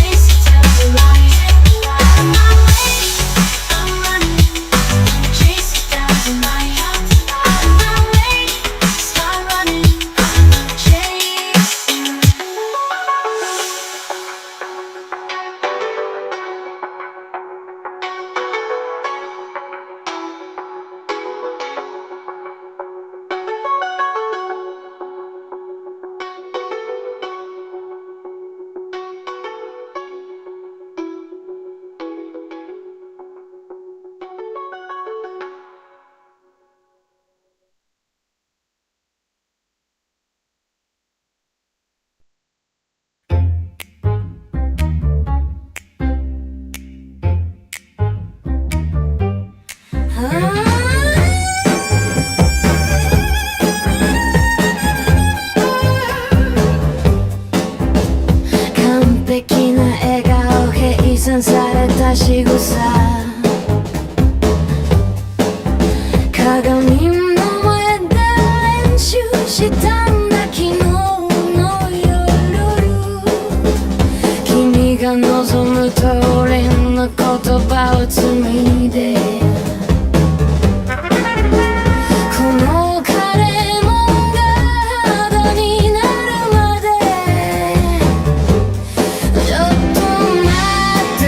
な仕草鏡の前で練習したんだ昨日の夜君が望む通りの言葉を紡いでこの枯れ物が肌になるまでちょっと待って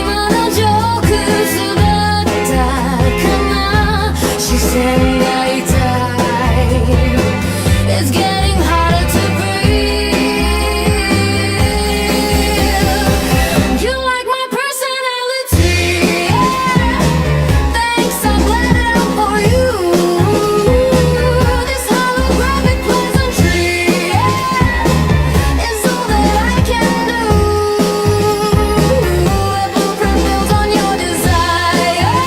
今のジョーク滑ったかな視線が痛い It's getting harder to breathe You like my personality Thanks, I'm glad it out for you This holographic pleasantry Is all that I can do A blueprint built on your desire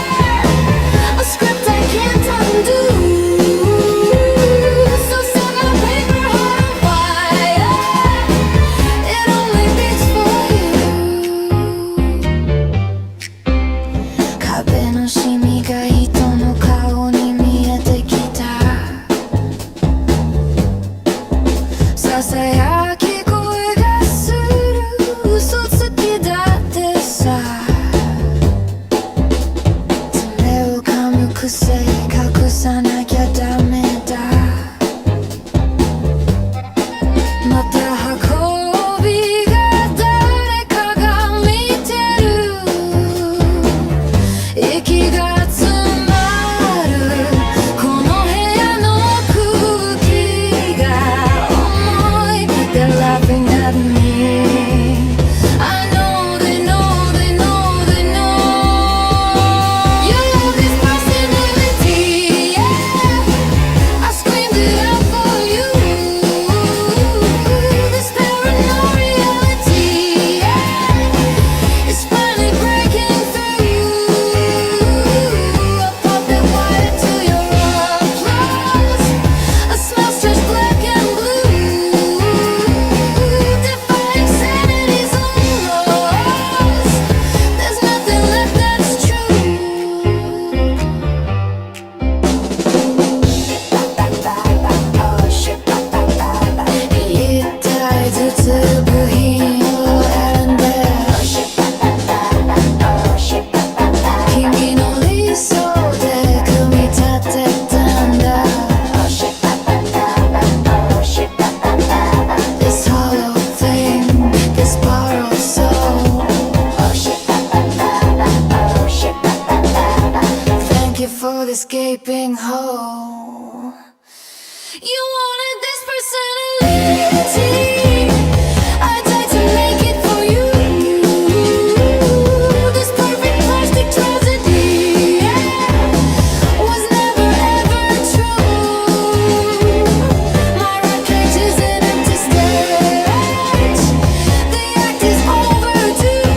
A script I can't undo So set my paper heart on fire It only beats for you 壁のシミが人の顔に見えてきたささやき声がする嘘つきだってさ爪を噛む癖隠さなきゃダメだまた運びが誰かが見てる息が詰まるこの部屋の空気が重い They're laughing at me I know they know they know they know You love this personality yeah I screamed it out for you This paranoid reality yeah It's finally breaking through A puppet wired to your applause A smell stretched black and blue Defying sanity's own laws There's nothing left that's true一体ずつ部品を選んで君の理想で組み立てたんだ This hollow thing, this borrowed soul Thank you for this gaping hole You wanted this personality I died to make it for you This perfect plastic tragedy Was never ever true My rat cage is an empty stage The act is overdue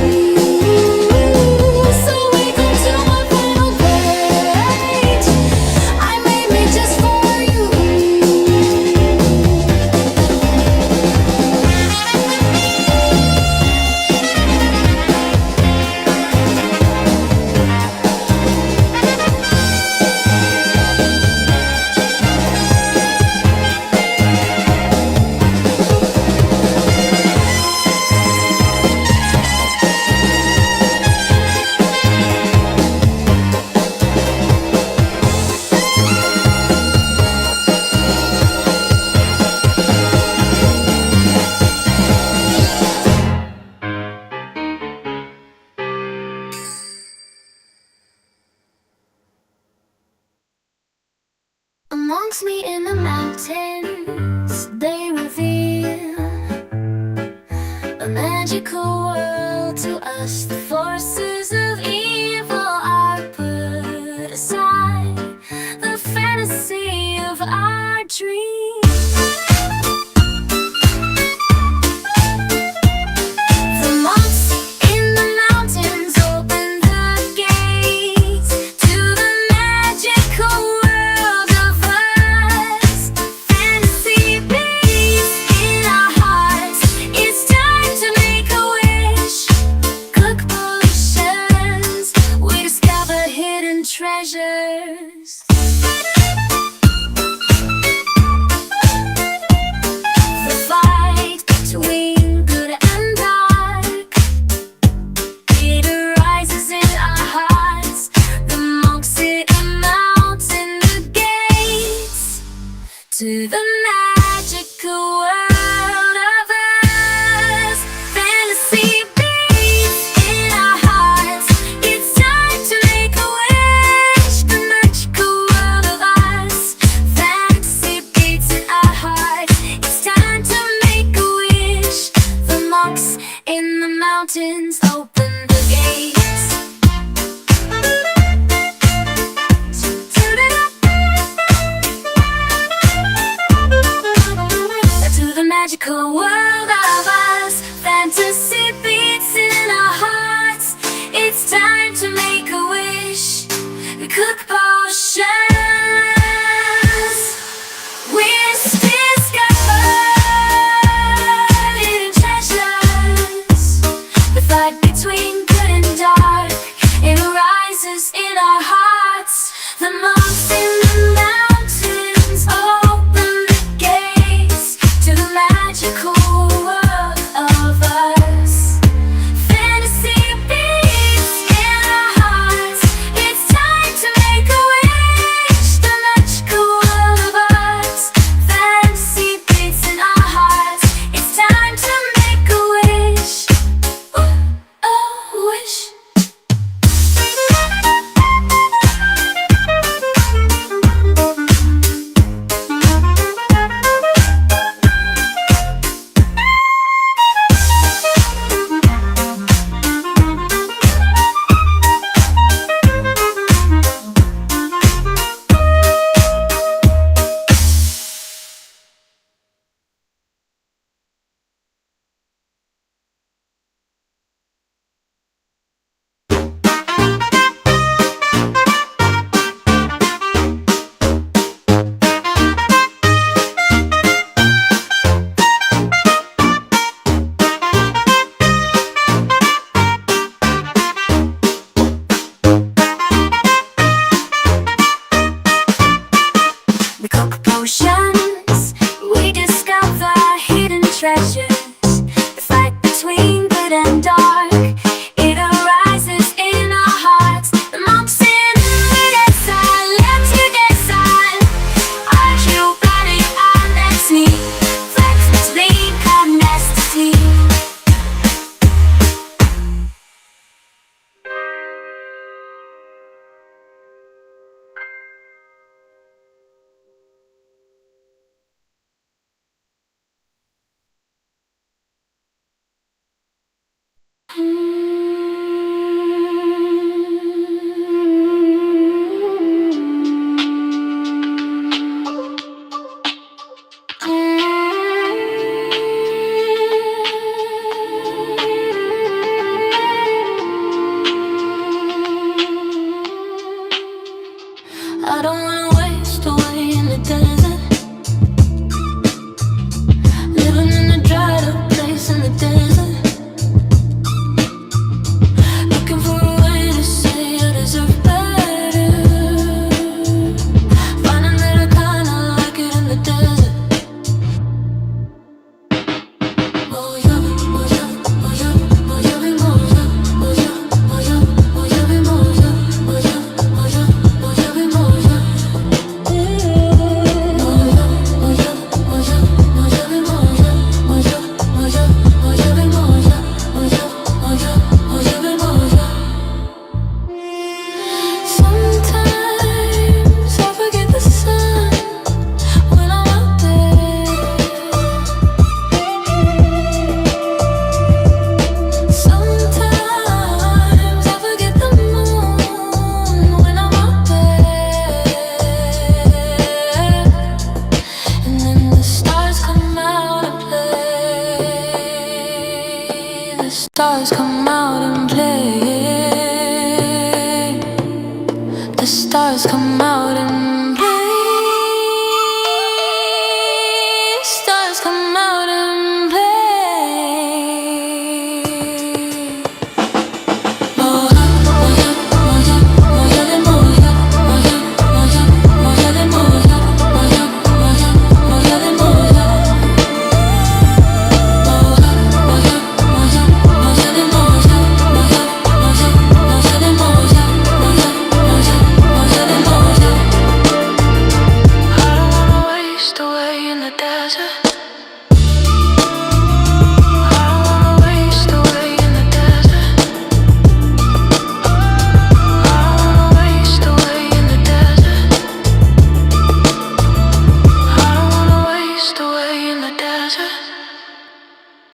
So wake up to my final page I made me just for you Amongst me in the mountains, they reveal a magical world to us. The forces of evil are put aside. The fantasy of our dreams. The monks in the mountains open the gates to the magical world of us. Fantasy beats in our hearts. It's time to make a wish. Cookbook to the magical world of us. Fantasy beats in our hearts. It's time to make a wish. The magical world of us. Fantasy beats in our hearts. It's time to make a wish. The monks in the mountains open the gates. Magical world of us. Fantasy beats in our hearts. It's time to make a wish. We cook potions. Wish discovered hidden treasures. The fight between good and dark, it arises in our hearts. The monks in the mountains open the gates to the magical world of us. Fantasy beats in our hearts. It's time to make a wish. The magical world of us. Fantasy beats in our hearts. It's time to make a wish. Ooh, a wish.